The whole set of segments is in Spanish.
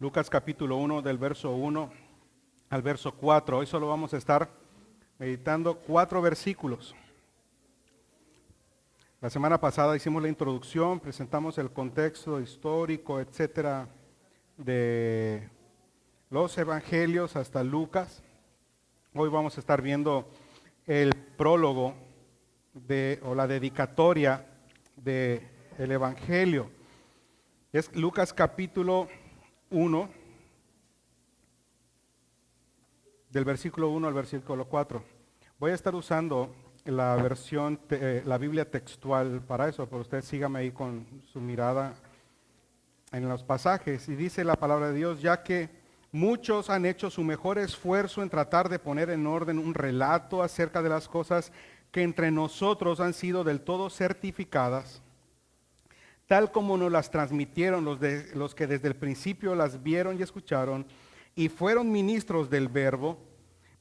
Lucas capítulo 1 del verso 1 al verso 4. Hoy solo vamos a estar meditando 4 versículos. La semana pasada hicimos la introducción, presentamos el contexto histórico, etcétera, de los evangelios hasta Lucas. Hoy vamos a estar viendo el prólogo o la dedicatoria del evangelio. Es Lucas capítulo 1, del versículo 1 al versículo 4. Voy a estar usando la versión, la Biblia textual para eso, pero usted sígame ahí con su mirada en los pasajes. Y dice la palabra de Dios: ya que muchos han hecho su mejor esfuerzo en tratar de poner en orden un relato acerca de las cosas que entre nosotros han sido del todo certificadas, tal como nos las transmitieron los que desde el principio las vieron y escucharon y fueron ministros del verbo,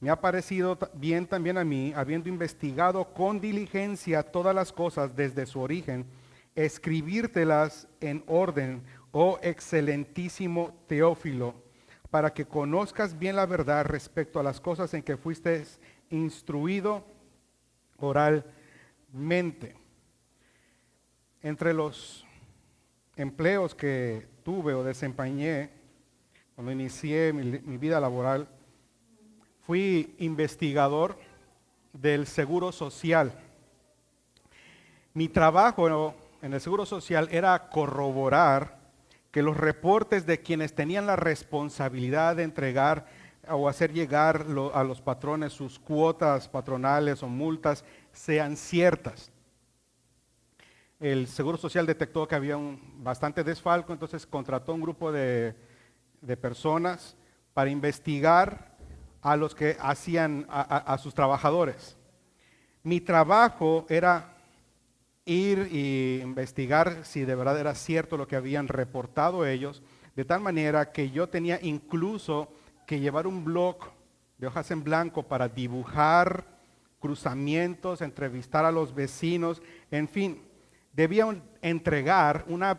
me ha parecido bien también a mí, habiendo investigado con diligencia todas las cosas desde su origen, escribírtelas en orden, oh excelentísimo Teófilo, para que conozcas bien la verdad respecto a las cosas en que fuiste instruido oralmente. Entre los empleos que tuve o desempeñé cuando inicié mi vida laboral, fui investigador del Seguro Social. Mi trabajo en el Seguro Social era corroborar que los reportes de quienes tenían la responsabilidad de entregar o hacer llegar a los patrones sus cuotas patronales o multas sean ciertas. El Seguro Social detectó que había bastante desfalco, entonces contrató un grupo de personas para investigar a los que hacían a sus trabajadores. Mi trabajo era ir e investigar si de verdad era cierto lo que habían reportado ellos, de tal manera que yo tenía incluso que llevar un bloc de hojas en blanco para dibujar cruzamientos, entrevistar a los vecinos, en fin, debían entregar una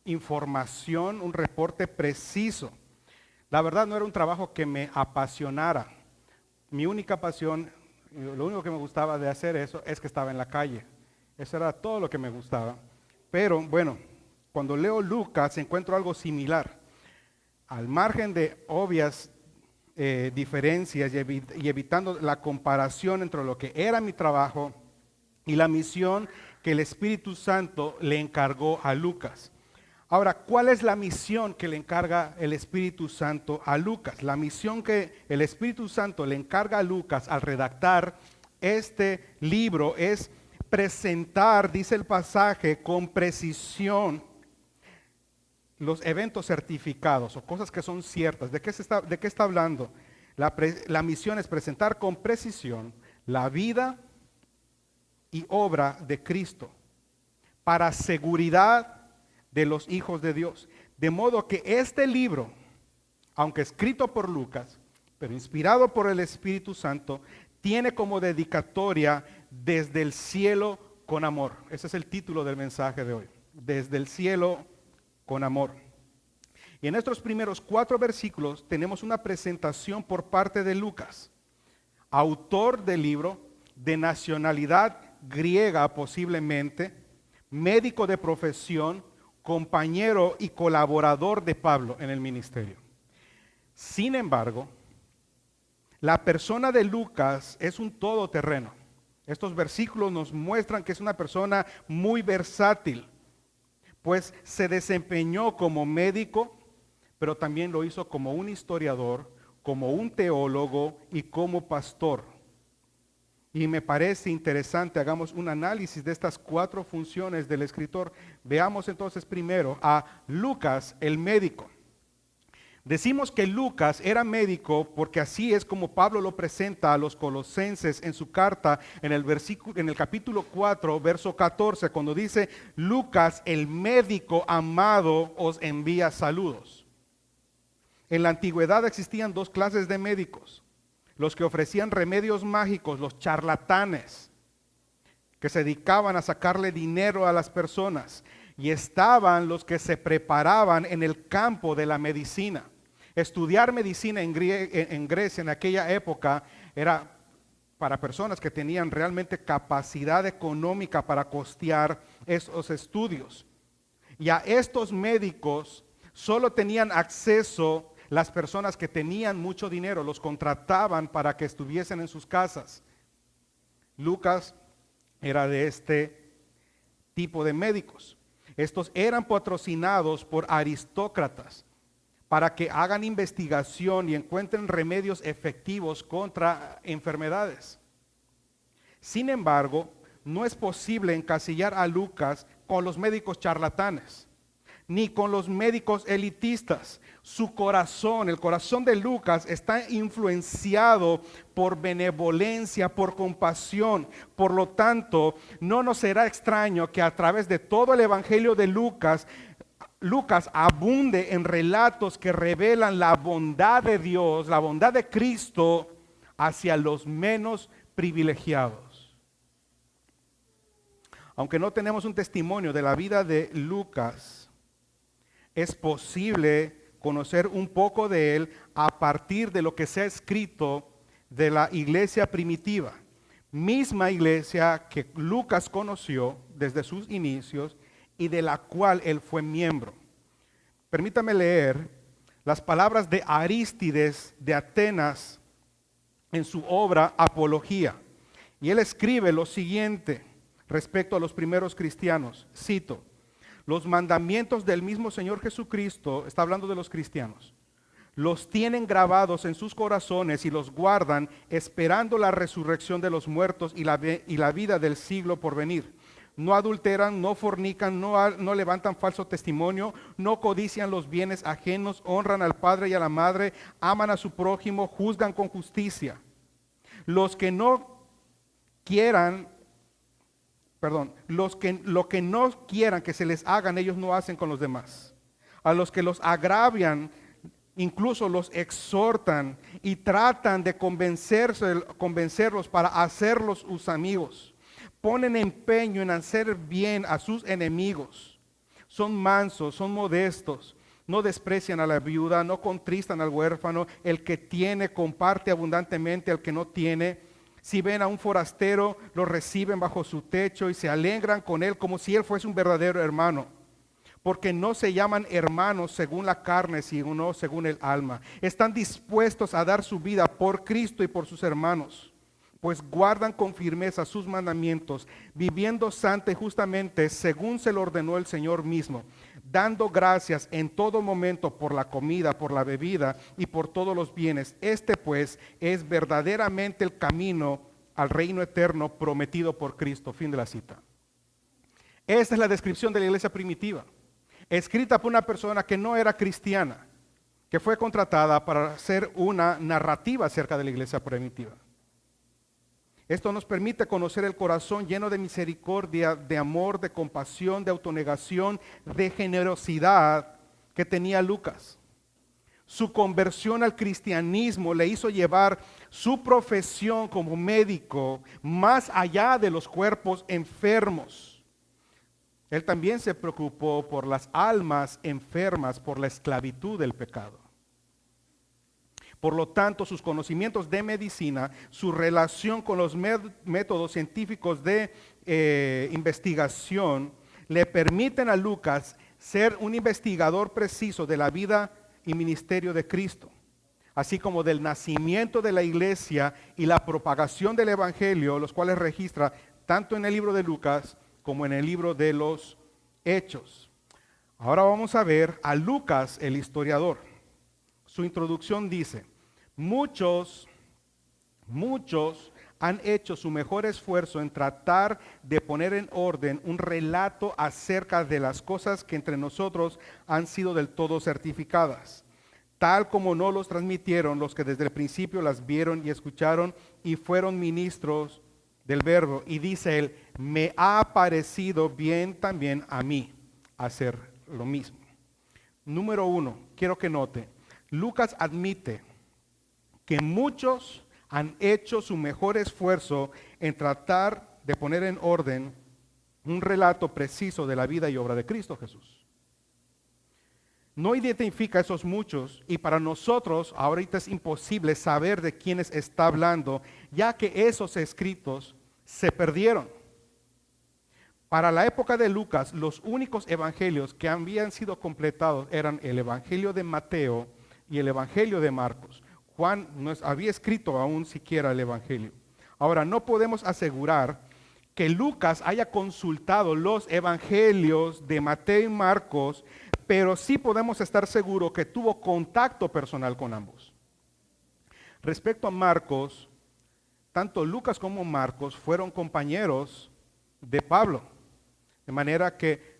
información, un reporte preciso. La verdad no era un trabajo que me apasionara. Mi única pasión, lo único que me gustaba de hacer eso es que estaba en la calle. Eso era todo lo que me gustaba. Pero bueno, cuando leo Lucas encuentro algo similar. Al margen de obvias diferencias y evitando la comparación entre lo que era mi trabajo y la misión que el Espíritu Santo le encargó a Lucas. Ahora, ¿cuál es la misión que le encarga el Espíritu Santo a Lucas? La misión que el Espíritu Santo le encarga a Lucas al redactar este libro es presentar, dice el pasaje, con precisión los eventos certificados o cosas que son ciertas. ¿De qué está hablando? La misión es presentar con precisión la vida y obra de Cristo para seguridad de los hijos de Dios. De modo que este libro, aunque escrito por Lucas, pero inspirado por el Espíritu Santo, tiene como dedicatoria desde el cielo con amor. Ese es el título del mensaje de hoy. Desde el cielo con amor. Y en estos primeros 4 versículos tenemos una presentación por parte de Lucas, autor del libro, de nacionalidad griega posiblemente, médico de profesión, compañero y colaborador de Pablo en el ministerio. Sin embargo, la persona de Lucas es un todoterreno. Estos versículos nos muestran que es una persona muy versátil, pues se desempeñó como médico, pero también lo hizo como un historiador, como un teólogo y como pastor. Y me parece interesante, hagamos un análisis de estas 4 funciones del escritor. Veamos entonces primero a Lucas, el médico. Decimos que Lucas era médico porque así es como Pablo lo presenta a los colosenses en su carta en el capítulo 4, verso 14, cuando dice: Lucas, el médico amado, os envía saludos. En la antigüedad existían 2 clases de médicos: los que ofrecían remedios mágicos, los charlatanes, que se dedicaban a sacarle dinero a las personas, y estaban los que se preparaban en el campo de la medicina. Estudiar medicina en Grecia en aquella época era para personas que tenían realmente capacidad económica para costear esos estudios. Y a estos médicos solo tenían acceso las personas que tenían mucho dinero, los contrataban para que estuviesen en sus casas. Lucas era de este tipo de médicos. Estos eran patrocinados por aristócratas para que hagan investigación y encuentren remedios efectivos contra enfermedades. Sin embargo, no es posible encasillar a Lucas con los médicos charlatanes, ni con los médicos elitistas. Su corazón, el corazón de Lucas, está influenciado por benevolencia, por compasión. Por lo tanto, no nos será extraño que a través de todo el evangelio de Lucas abunde en relatos que revelan la bondad de Dios, la bondad de Cristo hacia los menos privilegiados. Aunque no tenemos un testimonio de la vida de Lucas, es posible conocer un poco de él a partir de lo que se ha escrito de la iglesia primitiva. Misma iglesia que Lucas conoció desde sus inicios y de la cual él fue miembro. Permítame leer las palabras de Arístides de Atenas en su obra Apología. Y él escribe lo siguiente respecto a los primeros cristianos. Cito: los mandamientos del mismo Señor Jesucristo, está hablando de los cristianos, los tienen grabados en sus corazones y los guardan esperando la resurrección de los muertos y la vida del siglo por venir. No adulteran, no fornican, no levantan falso testimonio, no codician los bienes ajenos, honran al padre y a la madre, aman a su prójimo, juzgan con justicia. Lo que no quieran que se les hagan, ellos no hacen con los demás. A los que los agravian, incluso los exhortan y tratan de convencerlos para hacerlos sus amigos. Ponen empeño en hacer bien a sus enemigos. Son mansos, son modestos, no desprecian a la viuda, no contristan al huérfano. El que tiene comparte abundantemente al que no tiene. Si ven a un forastero, lo reciben bajo su techo y se alegran con él como si él fuese un verdadero hermano. Porque no se llaman hermanos según la carne, sino según el alma. Están dispuestos a dar su vida por Cristo y por sus hermanos, pues guardan con firmeza sus mandamientos, viviendo santa y justamente según se lo ordenó el Señor mismo, dando gracias en todo momento por la comida, por la bebida y por todos los bienes. Este pues es verdaderamente el camino al reino eterno prometido por Cristo. Fin de la cita. Esta es la descripción de la iglesia primitiva, escrita por una persona que no era cristiana, que fue contratada para hacer una narrativa acerca de la iglesia primitiva. Esto nos permite conocer el corazón lleno de misericordia, de amor, de compasión, de autonegación, de generosidad que tenía Lucas. Su conversión al cristianismo le hizo llevar su profesión como médico más allá de los cuerpos enfermos. Él también se preocupó por las almas enfermas por la esclavitud del pecado. Por lo tanto, sus conocimientos de medicina, su relación con los métodos científicos de investigación, le permiten a Lucas ser un investigador preciso de la vida y ministerio de Cristo, así como del nacimiento de la iglesia y la propagación del evangelio, los cuales registra tanto en el libro de Lucas como en el libro de los Hechos. Ahora vamos a ver a Lucas, el historiador. Su introducción dice: Muchos han hecho su mejor esfuerzo en tratar de poner en orden un relato acerca de las cosas que entre nosotros han sido del todo certificadas, tal como no los transmitieron los que desde el principio las vieron y escucharon y fueron ministros del verbo. Y dice él: me ha parecido bien también a mí hacer lo mismo. Número 1, quiero que note, Lucas admite que muchos han hecho su mejor esfuerzo en tratar de poner en orden un relato preciso de la vida y obra de Cristo Jesús. No identifica a esos muchos y para nosotros ahorita es imposible saber de quiénes está hablando, ya que esos escritos se perdieron. Para la época de Lucas, los únicos evangelios que habían sido completados eran el evangelio de Mateo y el evangelio de Marcos. Juan no había escrito aún siquiera el evangelio. Ahora, no podemos asegurar que Lucas haya consultado los evangelios de Mateo y Marcos, pero sí podemos estar seguros que tuvo contacto personal con ambos. Respecto a Marcos, tanto Lucas como Marcos fueron compañeros de Pablo, de manera que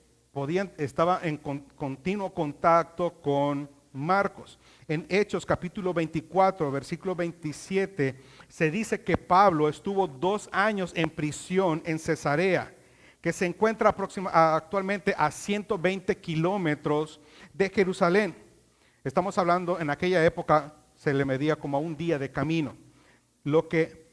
estaba en continuo contacto con Marcos. En Hechos capítulo 24, versículo 27, se dice que Pablo estuvo 2 años en prisión en Cesarea, que se encuentra actualmente a 120 kilómetros de Jerusalén. Estamos hablando, en aquella época se le medía como a un día de camino, lo que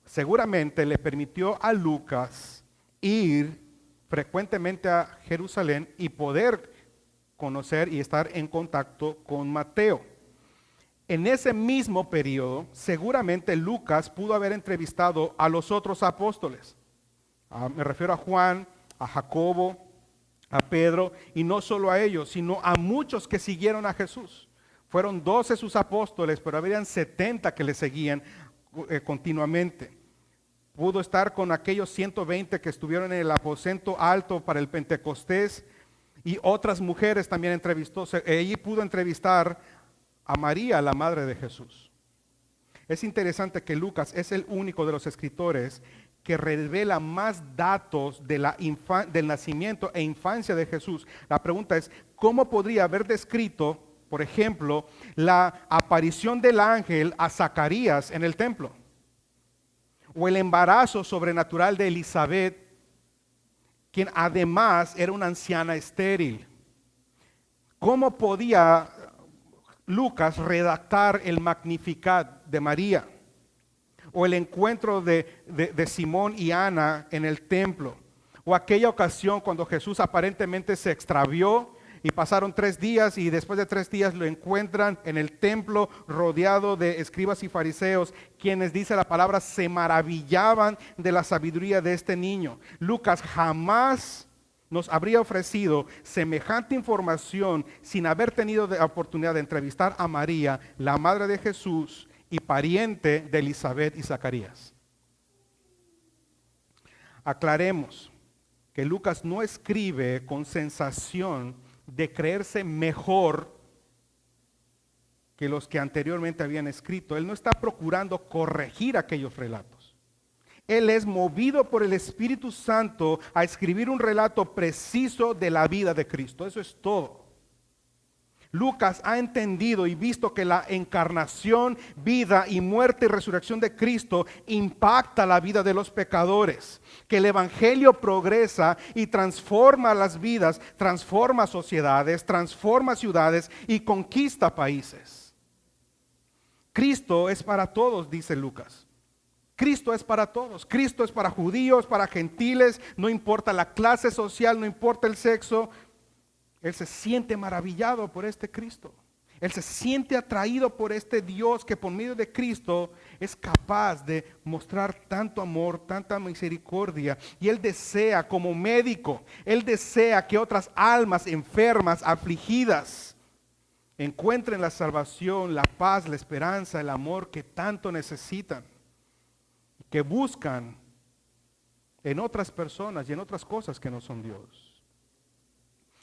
seguramente le permitió a Lucas ir frecuentemente a Jerusalén y poder conocer y estar en contacto con Mateo. En ese mismo periodo, seguramente Lucas pudo haber entrevistado a los otros apóstoles. Me refiero a Juan, a Jacobo, a Pedro, y no solo a ellos, sino a muchos que siguieron a Jesús. Fueron 12 sus apóstoles, pero habían 70 que le seguían continuamente. Pudo estar con aquellos 120 que estuvieron en el aposento alto para el Pentecostés, y otras mujeres también entrevistó. Allí pudo entrevistar a María, la madre de Jesús. Es interesante que Lucas es el único de los escritores que revela más datos de del nacimiento e infancia de Jesús. La pregunta es, ¿cómo podría haber descrito, por ejemplo, la aparición del ángel a Zacarías en el templo? O el embarazo sobrenatural de Elizabeth, quien además era una anciana estéril. ¿Cómo podía Lucas redactar el Magnificat de María? O el encuentro de Simón y Ana en el templo, o aquella ocasión cuando Jesús aparentemente se extravió y pasaron 3 días y después de 3 días lo encuentran en el templo rodeado de escribas y fariseos, quienes, dice la palabra, se maravillaban de la sabiduría de este niño. Lucas jamás nos habría ofrecido semejante información sin haber tenido la oportunidad de entrevistar a María, la madre de Jesús, y pariente de Elizabeth y Zacarías. Aclaremos que Lucas no escribe con sensación de creerse mejor que los que anteriormente habían escrito. Él no está procurando corregir aquellos relatos. Él es movido por el Espíritu Santo a escribir un relato preciso de la vida de Cristo. Eso es todo. Lucas ha entendido y visto que la encarnación, vida y muerte y resurrección de Cristo impacta la vida de los pecadores, que el evangelio progresa y transforma las vidas, transforma sociedades, transforma ciudades y conquista países. Cristo es para todos, dice Lucas. Cristo es para todos. Cristo es para judíos, para gentiles, no importa la clase social, no importa el sexo. Él se siente maravillado por este Cristo. Él se siente atraído por este Dios que por medio de Cristo es capaz de mostrar tanto amor, tanta misericordia. Y Él desea, como médico, Él desea que otras almas enfermas, afligidas, encuentren la salvación, la paz, la esperanza, el amor que tanto necesitan, que buscan en otras personas y en otras cosas que no son Dios.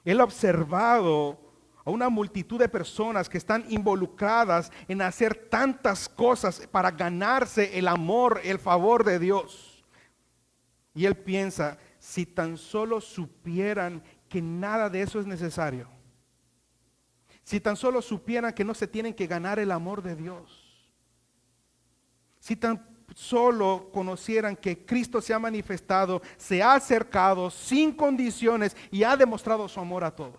Él ha observado a una multitud de personas que están involucradas en hacer tantas cosas para ganarse el amor, el favor de Dios. Y él piensa, si tan solo supieran que nada de eso es necesario, si tan solo supieran que no se tienen que ganar el amor de Dios, si tan solo conocieran que Cristo se ha manifestado, se ha acercado sin condiciones y ha demostrado su amor a todo.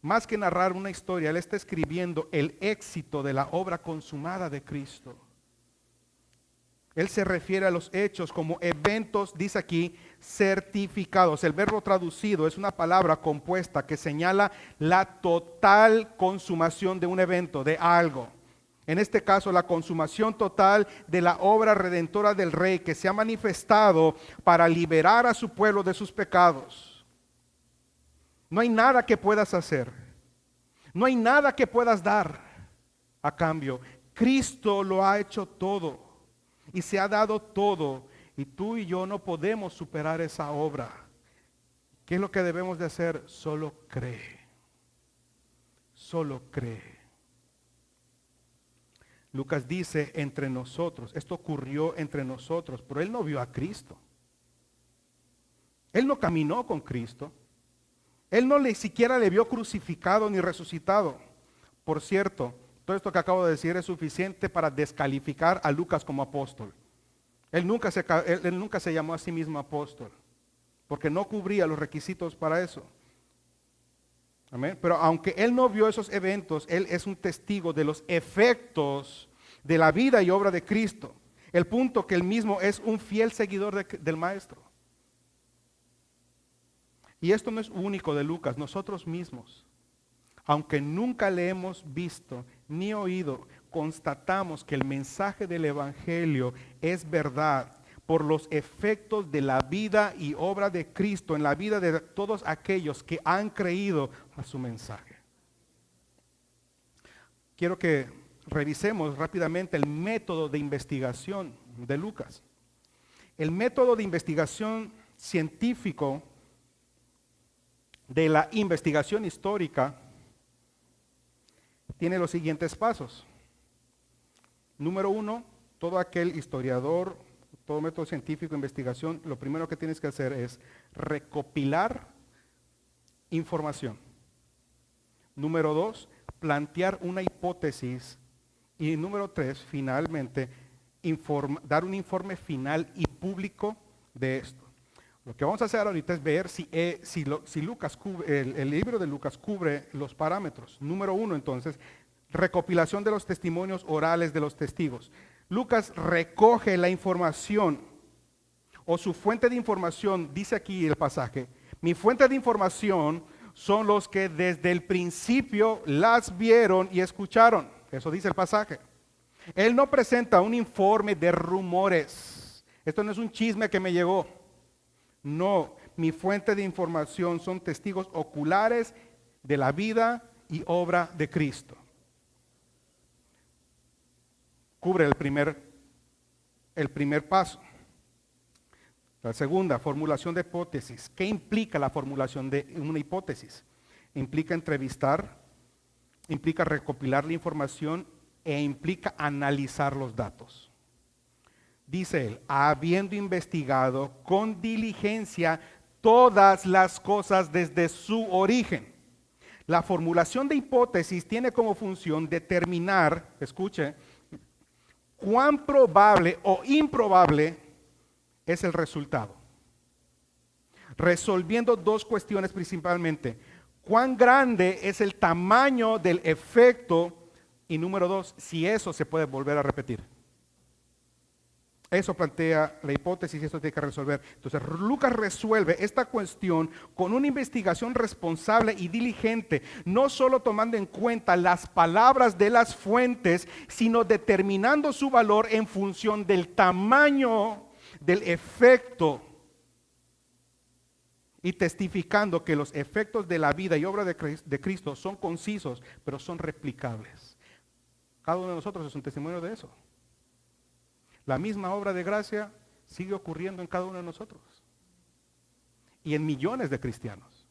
Más que narrar una historia, él está escribiendo el éxito de la obra consumada de Cristo. Él se refiere a los hechos como eventos, dice aquí, certificados. El verbo traducido es una palabra compuesta que señala la total consumación de un evento, de algo. En este caso, la consumación total de la obra redentora del Rey que se ha manifestado para liberar a su pueblo de sus pecados. No hay nada que puedas hacer. No hay nada que puedas dar a cambio. Cristo lo ha hecho todo. Y se ha dado todo. Y tú y yo no podemos superar esa obra. ¿Qué es lo que debemos de hacer? Solo cree. Solo cree. Lucas dice entre nosotros. Esto ocurrió entre nosotros. Pero él no vio a Cristo. Él no caminó con Cristo. Él no le siquiera le vio crucificado ni resucitado. Por cierto, todo esto que acabo de decir es suficiente para descalificar a Lucas como apóstol. Él nunca se llamó a sí mismo apóstol, porque no cubría los requisitos para eso. Amén. Pero aunque él no vio esos eventos, él es un testigo de los efectos de la vida y obra de Cristo. El punto que él mismo es un fiel seguidor del Maestro. Y esto no es único de Lucas, nosotros mismos, aunque nunca le hemos visto ni oído, constatamos que el mensaje del Evangelio es verdad por los efectos de la vida y obra de Cristo en la vida de todos aquellos que han creído a su mensaje. Quiero que revisemos rápidamente el método de investigación de Lucas. El método de investigación científico de la investigación histórica tiene los siguientes pasos. Número 1, todo aquel historiador, todo método científico de investigación, lo primero que tienes que hacer es recopilar información. Número 2, plantear una hipótesis. Y número 3, finalmente, dar un informe final y público de esto. Lo que vamos a hacer ahorita es ver si Lucas el libro de Lucas cubre los parámetros. Número 1, entonces, recopilación de los testimonios orales de los testigos. Lucas recoge la información o su fuente de información, dice aquí el pasaje, mi fuente de información son los que desde el principio las vieron y escucharon. Eso dice el pasaje. Él no presenta un informe de rumores. Esto no es un chisme que me llegó. No, mi fuente de información son testigos oculares de la vida y obra de Cristo. Cubre el primer paso. La segunda, formulación de hipótesis. ¿Qué implica la formulación de una hipótesis? Implica entrevistar, implica recopilar la información e implica analizar los datos. Dice él, habiendo investigado con diligencia todas las cosas desde su origen. La formulación de hipótesis tiene como función determinar, escuche, cuán probable o improbable es el resultado. Resolviendo dos cuestiones principalmente. Cuán grande es el tamaño del efecto y número 2, si eso se puede volver a repetir. Eso plantea la hipótesis y eso tiene que resolver. Entonces, Lucas resuelve esta cuestión con una investigación responsable y diligente, no solo tomando en cuenta las palabras de las fuentes, sino determinando su valor en función del tamaño del efecto y testificando que los efectos de la vida y obra de Cristo son concisos, pero son replicables. Cada uno de nosotros es un testimonio de eso. La misma obra de gracia sigue ocurriendo en cada uno de nosotros y en millones de cristianos.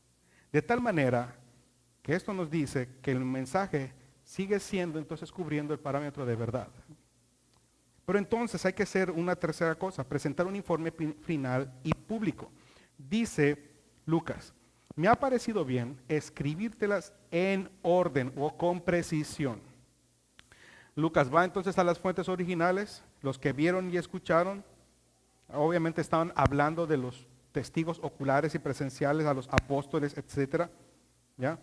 De tal manera que esto nos dice que el mensaje sigue siendo entonces cubriendo el parámetro de verdad. Pero entonces hay que hacer una tercera cosa, presentar un informe final y público. Dice Lucas, me ha parecido bien escribírtelas en orden o con precisión. Lucas va entonces a las fuentes originales, los que vieron y escucharon, obviamente estaban hablando de los testigos oculares y presenciales, a los apóstoles, etcétera, ¿ya?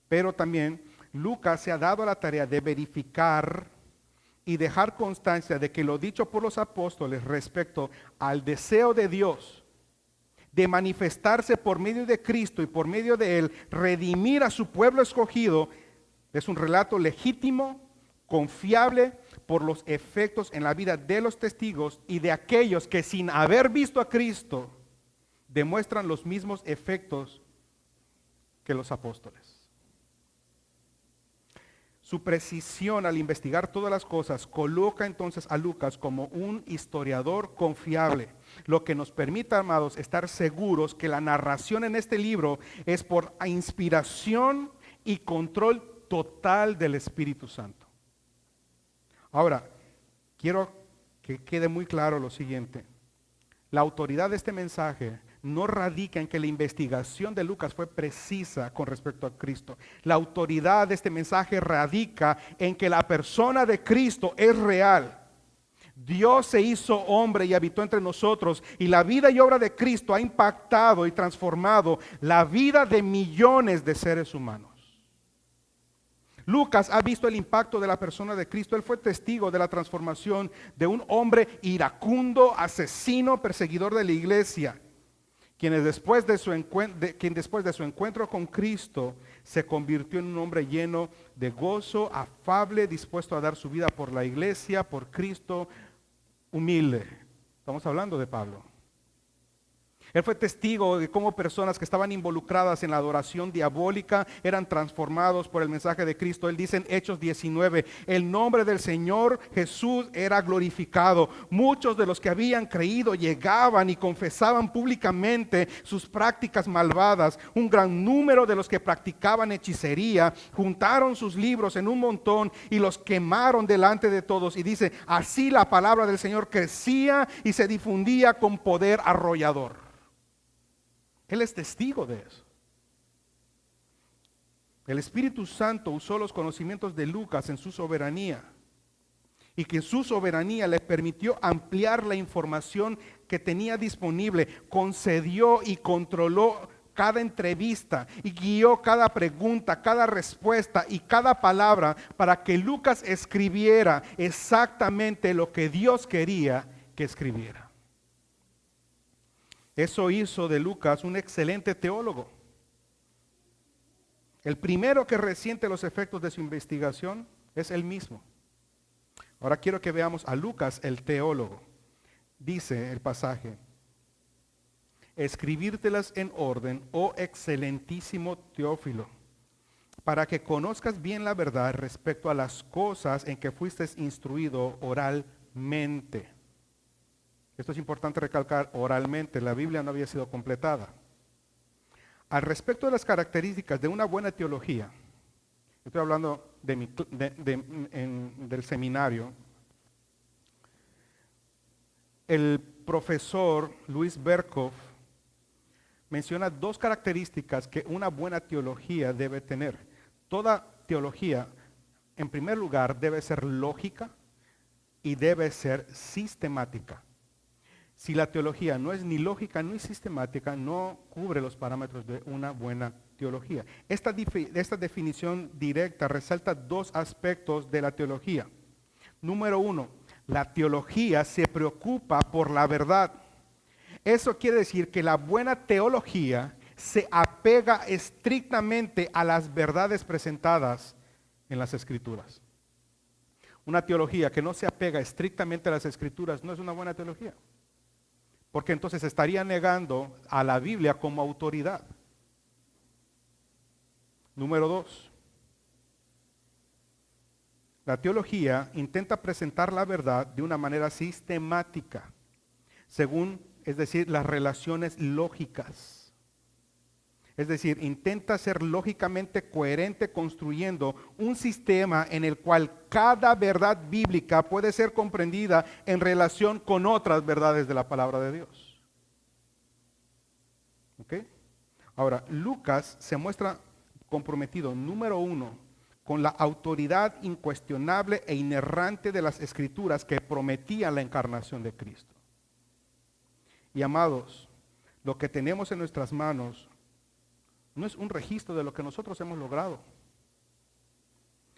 Pero también Lucas se ha dado a la tarea de verificar y dejar constancia de que lo dicho por los apóstoles respecto al deseo de Dios de manifestarse por medio de Cristo y por medio de Él, redimir a su pueblo escogido, es un relato legítimo, confiable por los efectos en la vida de los testigos y de aquellos que sin haber visto a Cristo demuestran los mismos efectos que los apóstoles. Su precisión al investigar todas las cosas coloca entonces a Lucas como un historiador confiable, lo que nos permite, amados, estar seguros que la narración en este libro es por inspiración y control total del Espíritu Santo. Ahora, quiero que quede muy claro lo siguiente. La autoridad de este mensaje no radica en que la investigación de Lucas fue precisa con respecto a Cristo. La autoridad de este mensaje radica en que la persona de Cristo es real. Dios se hizo hombre y habitó entre nosotros, y la vida y obra de Cristo ha impactado y transformado la vida de millones de seres humanos. Lucas ha visto el impacto de la persona de Cristo. Él fue testigo de la transformación de un hombre iracundo, asesino, perseguidor de la iglesia, quien después de su encuentro con Cristo se convirtió en un hombre lleno de gozo, afable, dispuesto a dar su vida por la iglesia, por Cristo, humilde. Estamos hablando de Pablo. Él fue testigo de cómo personas que estaban involucradas en la adoración diabólica eran transformados por el mensaje de Cristo. Él dice en Hechos 19, el nombre del Señor Jesús era glorificado. Muchos de los que habían creído llegaban y confesaban públicamente sus prácticas malvadas. Un gran número de los que practicaban hechicería juntaron sus libros en un montón y los quemaron delante de todos. Y dice, así la palabra del Señor crecía y se difundía con poder arrollador. Él es testigo de eso. El Espíritu Santo usó los conocimientos de Lucas en su soberanía, y que en su soberanía le permitió ampliar la información que tenía disponible, concedió y controló cada entrevista y guió cada pregunta, cada respuesta y cada palabra para que Lucas escribiera exactamente lo que Dios quería que escribiera. Eso hizo de Lucas un excelente teólogo. El primero que resiente los efectos de su investigación es él mismo. Ahora quiero que veamos a Lucas, el teólogo. Dice el pasaje, escribírtelas en orden, oh excelentísimo Teófilo, para que conozcas bien la verdad respecto a las cosas en que fuiste instruido oralmente. Esto es importante recalcar, oralmente, la Biblia no había sido completada. Al respecto de las características de una buena teología, estoy hablando del seminario, el profesor Luis Berkhoff menciona dos características que una buena teología debe tener. Toda teología, en primer lugar, debe ser lógica y debe ser sistemática. Si la teología no es ni lógica ni sistemática, no cubre los parámetros de una buena teología. Esta definición directa resalta dos aspectos de la teología. Número uno, la teología se preocupa por la verdad. Eso quiere decir que la buena teología se apega estrictamente a las verdades presentadas en las Escrituras. Una teología que no se apega estrictamente a las Escrituras no es una buena teología, porque entonces estaría negando a la Biblia como autoridad. Número dos, la teología intenta presentar la verdad de una manera sistemática, es decir, las relaciones lógicas. Es decir, intenta ser lógicamente coherente construyendo un sistema en el cual cada verdad bíblica puede ser comprendida en relación con otras verdades de la palabra de Dios. ¿Ok? Ahora, Lucas se muestra comprometido, número uno, con la autoridad incuestionable e inerrante de las Escrituras que prometían la encarnación de Cristo. Y amados, lo que tenemos en nuestras manos no es un registro de lo que nosotros hemos logrado.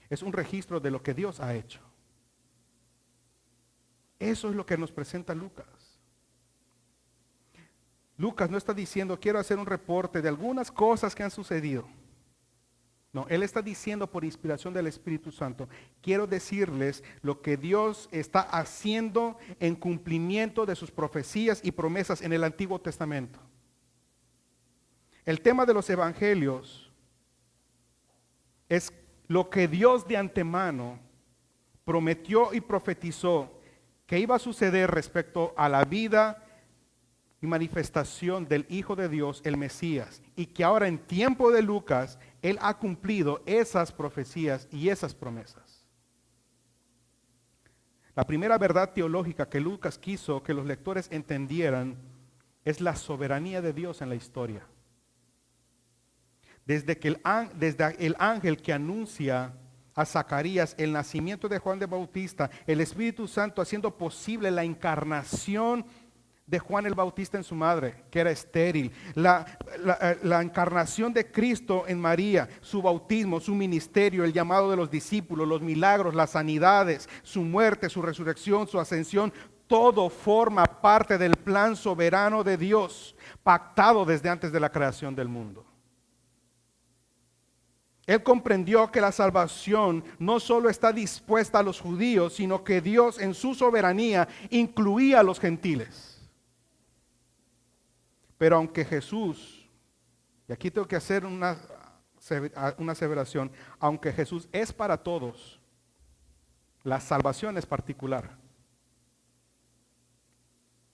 Es un registro de lo que Dios ha hecho. Eso es lo que nos presenta Lucas. Lucas no está diciendo, quiero hacer un reporte de algunas cosas que han sucedido. No, él está diciendo por inspiración del Espíritu Santo, quiero decirles lo que Dios está haciendo en cumplimiento de sus profecías y promesas en el Antiguo Testamento. El tema de los evangelios es lo que Dios de antemano prometió y profetizó que iba a suceder respecto a la vida y manifestación del Hijo de Dios, el Mesías, y que ahora en tiempo de Lucas, Él ha cumplido esas profecías y esas promesas. La primera verdad teológica que Lucas quiso que los lectores entendieran es la soberanía de Dios en la historia. Desde el ángel que anuncia a Zacarías el nacimiento de Juan de Bautista, el Espíritu Santo haciendo posible la encarnación de Juan el Bautista en su madre, que era estéril, la encarnación de Cristo en María, su bautismo, su ministerio, el llamado de los discípulos, los milagros, las sanidades, su muerte, su resurrección, su ascensión, todo forma parte del plan soberano de Dios, pactado desde antes de la creación del mundo. Él comprendió que la salvación no solo está dispuesta a los judíos, sino que Dios en su soberanía incluía a los gentiles. Pero aunque Jesús, y aquí tengo que hacer una aseveración, aunque Jesús es para todos, la salvación es particular.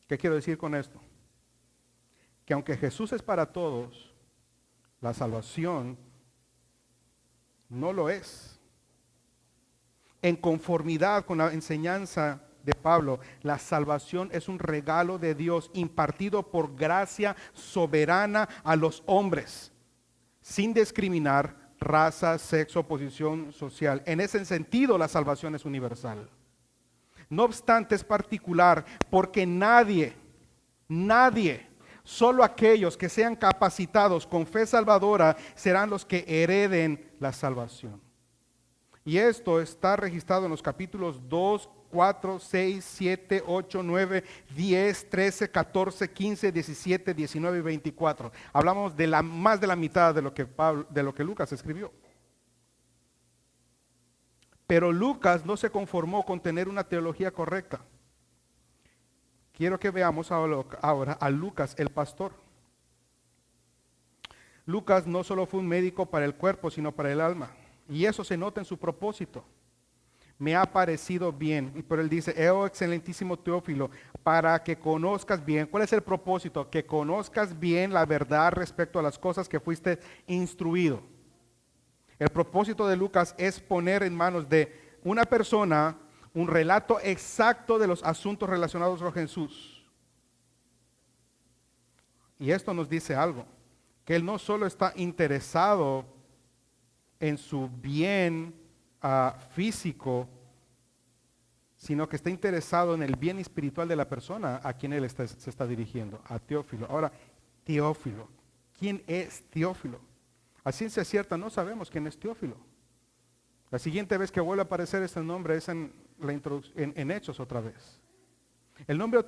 ¿Qué quiero decir con esto? Que aunque Jesús es para todos, la salvación no lo es. En conformidad con la enseñanza de Pablo, la salvación es un regalo de Dios impartido por gracia soberana a los hombres, sin discriminar raza, sexo, posición social. En ese sentido, la salvación es universal. No obstante, es particular porque nadie, solo aquellos que sean capacitados con fe salvadora serán los que hereden la salvación. Y esto está registrado en los capítulos 2, 4, 6, 7, 8, 9, 10, 13, 14, 15, 17, 19 y 24. Hablamos de más de la mitad de lo que Lucas escribió. Pero Lucas no se conformó con tener una teología correcta. Quiero que veamos ahora a Lucas el pastor. Lucas no solo fue un médico para el cuerpo, sino para el alma. Y eso se nota en su propósito. Me ha parecido bien, pero él dice, excelentísimo Teófilo, para que conozcas bien. ¿Cuál es el propósito? Que conozcas bien la verdad respecto a las cosas que fuiste instruido. El propósito de Lucas es poner en manos de una persona un relato exacto de los asuntos relacionados con Jesús. Y esto nos dice algo, que él no solo está interesado en su bien físico, sino que está interesado en el bien espiritual de la persona a quien él se está dirigiendo, a Teófilo. Ahora, Teófilo, ¿quién es Teófilo? A ciencia cierta no sabemos quién es Teófilo. La siguiente vez que vuelve a aparecer este nombre es en Hechos otra vez. El nombre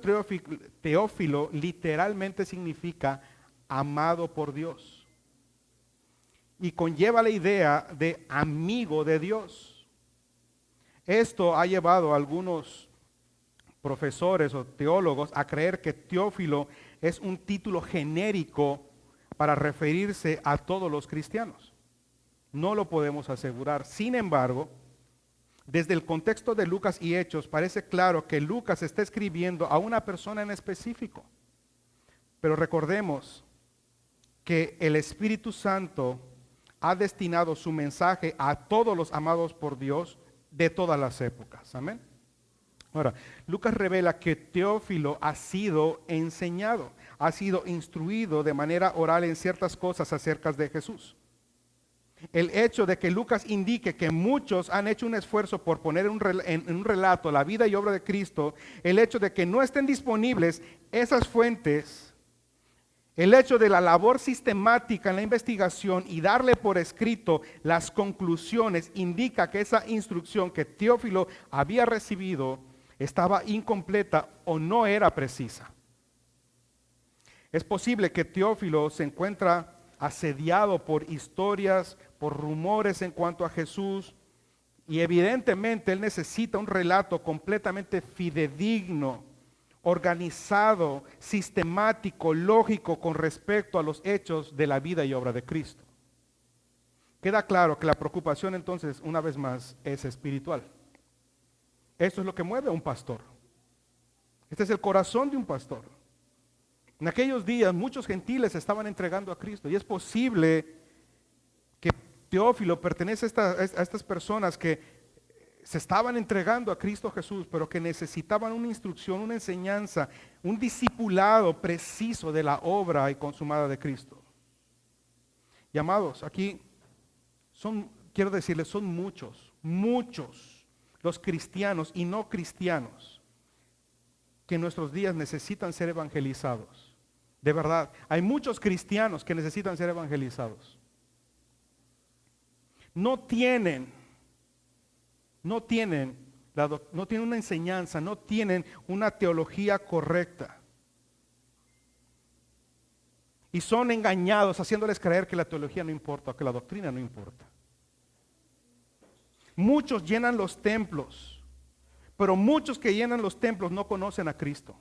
Teófilo literalmente significa amado por Dios y conlleva la idea de amigo de Dios. Esto ha llevado a algunos profesores o teólogos a creer que Teófilo es un título genérico para referirse a todos los cristianos. No lo podemos asegurar. Sin embargo, desde el contexto de Lucas y Hechos, parece claro que Lucas está escribiendo a una persona en específico. Pero recordemos que el Espíritu Santo ha destinado su mensaje a todos los amados por Dios de todas las épocas. Amén. Ahora, Lucas revela que Teófilo ha sido enseñado, ha sido instruido de manera oral en ciertas cosas acerca de Jesús. El hecho de que Lucas indique que muchos han hecho un esfuerzo por poner en un relato la vida y obra de Cristo, el hecho de que no estén disponibles esas fuentes, el hecho de la labor sistemática en la investigación y darle por escrito las conclusiones, indica que esa instrucción que Teófilo había recibido estaba incompleta o no era precisa. Es posible que Teófilo se encuentra asediado por historias, por rumores en cuanto a Jesús, y evidentemente él necesita un relato completamente fidedigno, organizado, sistemático, lógico con respecto a los hechos de la vida y obra de Cristo. Queda claro que la preocupación entonces, una vez más, es espiritual. Esto es lo que mueve a un pastor. Este es el corazón de un pastor. En aquellos días muchos gentiles se estaban entregando a Cristo y es posible que Teófilo pertenece a estas personas que se estaban entregando a Cristo Jesús, pero que necesitaban una instrucción, una enseñanza, un discipulado preciso de la obra y consumada de Cristo. Y amados, aquí quiero decirles, son muchos los cristianos y no cristianos que en nuestros días necesitan ser evangelizados. De verdad, hay muchos cristianos que necesitan ser evangelizados. No tienen una enseñanza, no tienen una teología correcta. Y son engañados haciéndoles creer que la teología no importa, que la doctrina no importa. Muchos llenan los templos, pero muchos que llenan los templos no conocen a Cristo.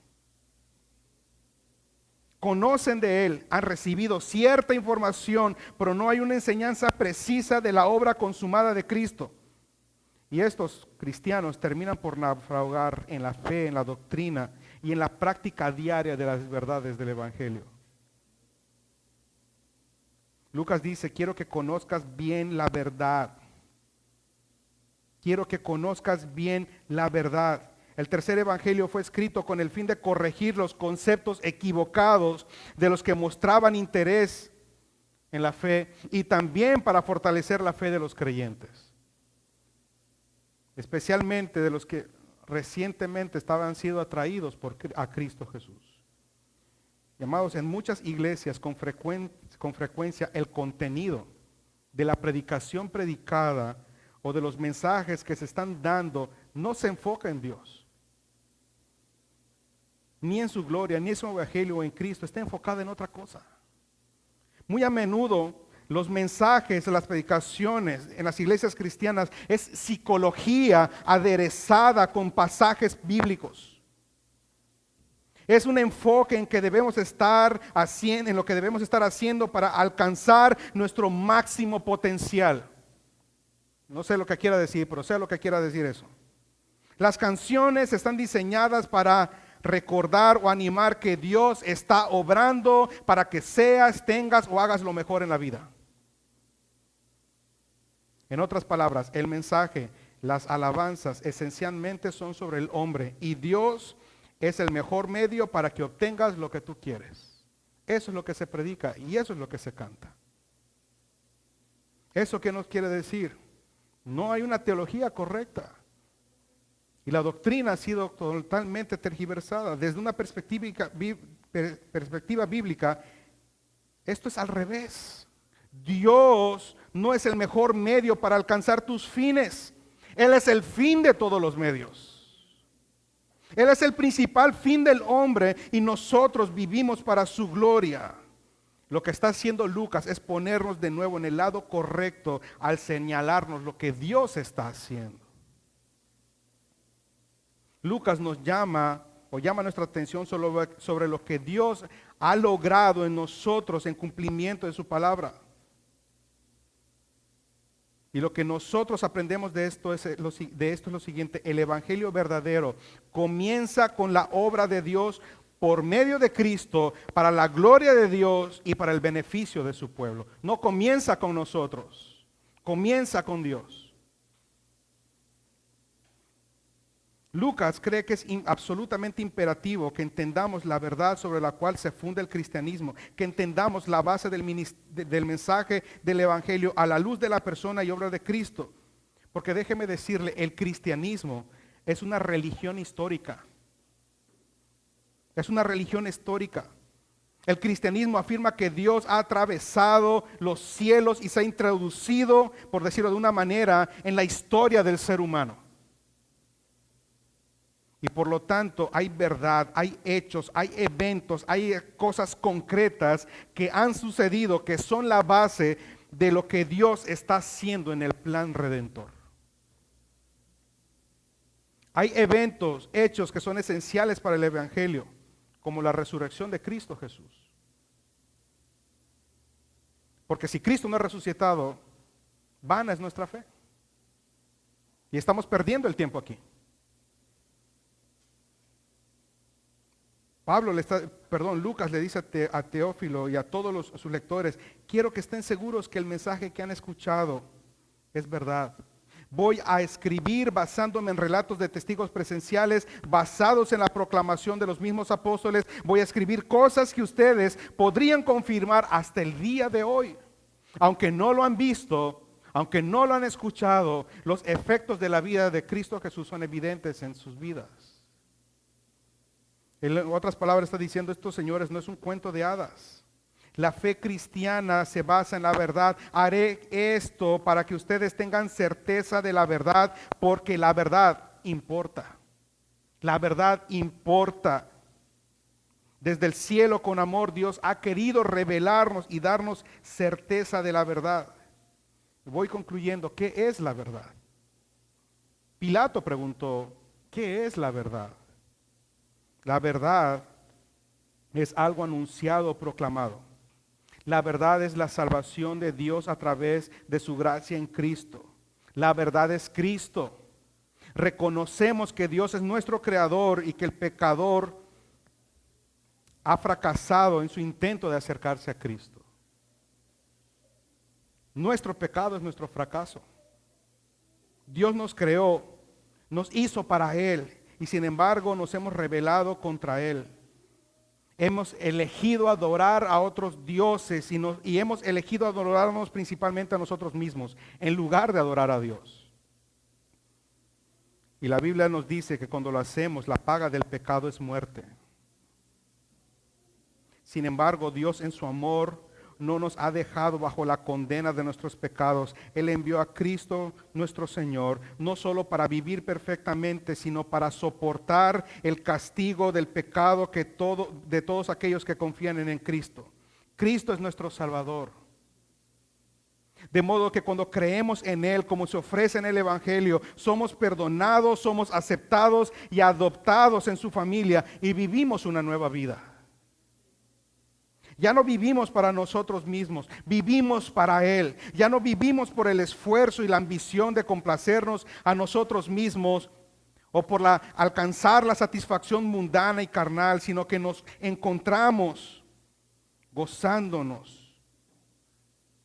Conocen de Él, han recibido cierta información, pero no hay una enseñanza precisa de la obra consumada de Cristo. Y estos cristianos terminan por naufragar en la fe, en la doctrina y en la práctica diaria de las verdades del Evangelio. Lucas dice, quiero que conozcas bien la verdad. Quiero que conozcas bien la verdad. El tercer evangelio fue escrito con el fin de corregir los conceptos equivocados de los que mostraban interés en la fe y también para fortalecer la fe de los creyentes, especialmente de los que recientemente estaban siendo atraídos a Cristo Jesús. Y amados, en muchas iglesias con frecuencia el contenido de la predicación predicada o de los mensajes que se están dando no se enfoca en Dios, ni en su gloria, ni en su evangelio o en Cristo, está enfocada en otra cosa. Muy a menudo los mensajes, las predicaciones en las iglesias cristianas es psicología aderezada con pasajes bíblicos. Es un enfoque en lo que debemos estar haciendo para alcanzar nuestro máximo potencial. No sé lo que quiera decir, pero sé lo que quiera decir eso. Las canciones están diseñadas para recordar o animar que Dios está obrando para que tengas o hagas lo mejor en la vida. En otras palabras, el mensaje, las alabanzas esencialmente son sobre el hombre y Dios es el mejor medio para que obtengas lo que tú quieres. Eso es lo que se predica y eso es lo que se canta. ¿Eso qué nos quiere decir? No hay una teología correcta. Y la doctrina ha sido totalmente tergiversada. Desde una perspectiva bíblica, esto es al revés. Dios no es el mejor medio para alcanzar tus fines. Él es el fin de todos los medios. Él es el principal fin del hombre y nosotros vivimos para su gloria. Lo que está haciendo Lucas es ponernos de nuevo en el lado correcto al señalarnos lo que Dios está haciendo. Lucas nos llama nuestra atención sobre lo que Dios ha logrado en nosotros en cumplimiento de su palabra. Y lo que nosotros aprendemos de esto es lo siguiente: el evangelio verdadero comienza con la obra de Dios por medio de Cristo, para la gloria de Dios y para el beneficio de su pueblo. No comienza con nosotros, comienza con Dios. Lucas cree que es absolutamente imperativo que entendamos la verdad sobre la cual se funda el cristianismo, que entendamos la base del mensaje del evangelio a la luz de la persona y obra de Cristo. Porque déjeme decirle, el cristianismo es una religión histórica. Es una religión histórica. El cristianismo afirma que Dios ha atravesado los cielos y se ha introducido, por decirlo de una manera, en la historia del ser humano. Y por lo tanto hay verdad, hay hechos, hay eventos, hay cosas concretas que han sucedido que son la base de lo que Dios está haciendo en el plan redentor. Hay eventos, hechos que son esenciales para el Evangelio, como la resurrección de Cristo Jesús. Porque si Cristo no ha resucitado, vana es nuestra fe. Y estamos perdiendo el tiempo aquí. Lucas le dice a Teófilo y a todos sus lectores, quiero que estén seguros que el mensaje que han escuchado es verdad. Voy a escribir basándome en relatos de testigos presenciales, basados en la proclamación de los mismos apóstoles. Voy a escribir cosas que ustedes podrían confirmar hasta el día de hoy. Aunque no lo han visto, aunque no lo han escuchado, los efectos de la vida de Cristo Jesús son evidentes en sus vidas. En otras palabras está diciendo, esto, señores, no es un cuento de hadas. La fe cristiana se basa en la verdad. Haré esto para que ustedes tengan certeza de la verdad, porque la verdad importa. La verdad importa. Desde el cielo con amor Dios ha querido revelarnos y darnos certeza de la verdad. Voy concluyendo, ¿qué es la verdad? Pilato preguntó, ¿qué es la verdad? La verdad es algo anunciado o proclamado. La verdad es la salvación de Dios a través de su gracia en Cristo. La verdad es Cristo. Reconocemos que Dios es nuestro creador y que el pecador ha fracasado en su intento de acercarse a Cristo. Nuestro pecado es nuestro fracaso. Dios nos creó, nos hizo para Él. Y sin embargo nos hemos rebelado contra Él. Hemos elegido adorar a otros dioses y hemos elegido adorarnos principalmente a nosotros mismos en lugar de adorar a Dios. Y la Biblia nos dice que cuando lo hacemos, la paga del pecado es muerte. Sin embargo, Dios en su amor no nos ha dejado bajo la condena de nuestros pecados. Él envió a Cristo nuestro Señor, no solo para vivir perfectamente, sino para soportar el castigo del pecado de todos aquellos que confían en Cristo. Cristo es nuestro Salvador. De modo que cuando creemos en Él, como se ofrece en el Evangelio, somos perdonados, somos aceptados y adoptados en su familia y vivimos una nueva vida. Ya no vivimos para nosotros mismos, vivimos para Él. Ya no vivimos por el esfuerzo y la ambición de complacernos a nosotros mismos o por alcanzar la satisfacción mundana y carnal, sino que nos encontramos gozándonos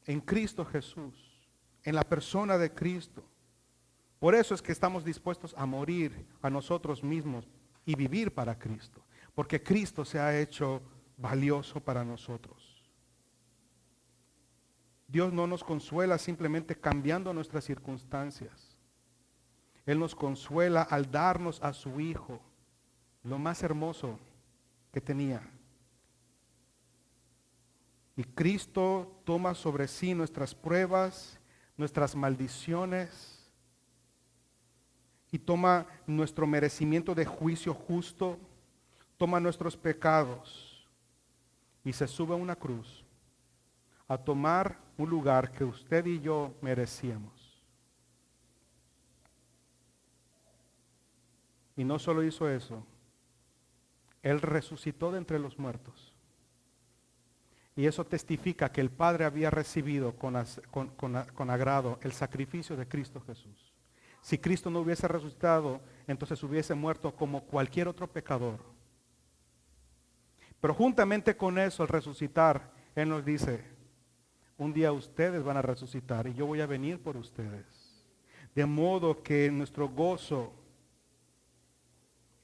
en Cristo Jesús, en la persona de Cristo. Por eso es que estamos dispuestos a morir a nosotros mismos y vivir para Cristo, porque Cristo se ha hecho valioso para nosotros. Dios no nos consuela simplemente cambiando nuestras circunstancias. Él nos consuela al darnos a su Hijo, lo más hermoso que tenía. Y Cristo toma sobre sí nuestras pruebas, nuestras maldiciones, y toma nuestro merecimiento de juicio justo, toma nuestros pecados, y se sube a una cruz a tomar un lugar que usted y yo merecíamos. Y no solo hizo eso, Él resucitó de entre los muertos. Y eso testifica que el Padre había recibido con agrado el sacrificio de Cristo Jesús. Si Cristo no hubiese resucitado, entonces hubiese muerto como cualquier otro pecador. Pero juntamente con eso, al resucitar, Él nos dice, un día ustedes van a resucitar y yo voy a venir por ustedes. De modo que nuestro gozo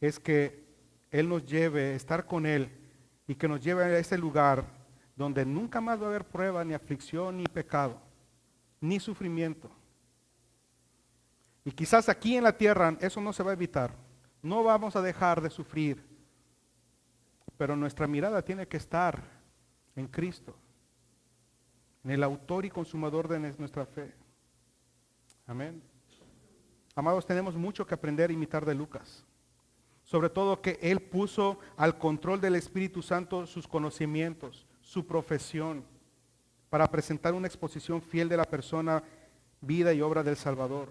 es que Él nos lleve, estar con Él y que nos lleve a ese lugar donde nunca más va a haber prueba, ni aflicción, ni pecado, ni sufrimiento. Y quizás aquí en la tierra eso no se va a evitar. No vamos a dejar de sufrir. Pero nuestra mirada tiene que estar en Cristo, en el autor y consumador de nuestra fe. Amén. Amados, tenemos mucho que aprender e imitar de Lucas. Sobre todo que Él puso al control del Espíritu Santo sus conocimientos, su profesión, para presentar una exposición fiel de la persona, vida y obra del Salvador.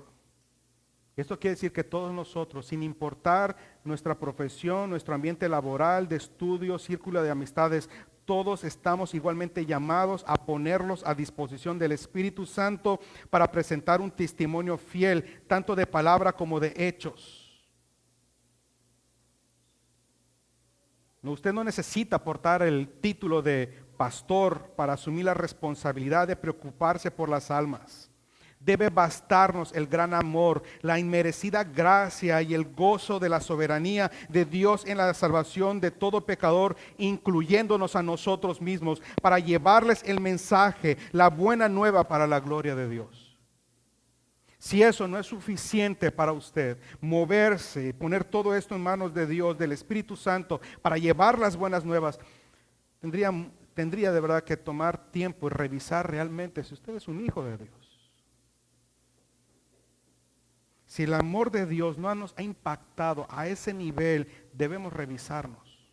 Esto quiere decir que todos nosotros, sin importar nuestra profesión, nuestro ambiente laboral, de estudio, círculo de amistades, todos estamos igualmente llamados a ponerlos a disposición del Espíritu Santo para presentar un testimonio fiel, tanto de palabra como de hechos. No, usted no necesita portar el título de pastor para asumir la responsabilidad de preocuparse por las almas. Debe bastarnos el gran amor, la inmerecida gracia y el gozo de la soberanía de Dios en la salvación de todo pecador, incluyéndonos a nosotros mismos, para llevarles el mensaje, la buena nueva para la gloria de Dios. Si eso no es suficiente para usted, moverse, poner todo esto en manos de Dios, del Espíritu Santo, para llevar las buenas nuevas, tendría de verdad que tomar tiempo y revisar realmente si usted es un hijo de Dios. Si el amor de Dios no nos ha impactado a ese nivel, debemos revisarnos.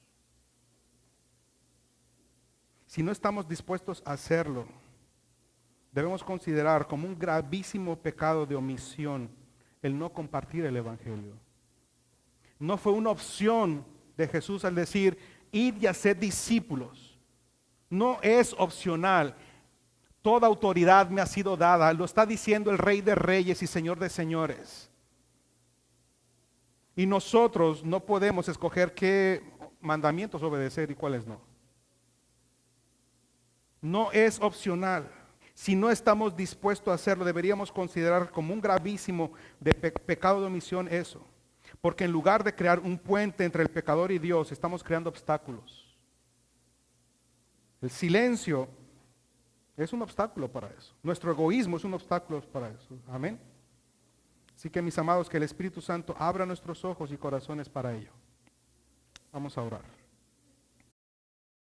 Si no estamos dispuestos a hacerlo, debemos considerar como un gravísimo pecado de omisión el no compartir el Evangelio. No fue una opción de Jesús al decir, id y haced discípulos. No es opcional. Toda autoridad me ha sido dada, lo está diciendo el Rey de Reyes y Señor de Señores. Y nosotros no podemos escoger qué mandamientos obedecer y cuáles no. No es opcional. Si no estamos dispuestos a hacerlo, deberíamos considerar como un gravísimo pecado de omisión eso. Porque en lugar de crear un puente entre el pecador y Dios, estamos creando obstáculos. El silencio es un obstáculo para eso. Nuestro egoísmo es un obstáculo para eso. Amén. Así que mis amados, que el Espíritu Santo abra nuestros ojos y corazones para ello. Vamos a orar.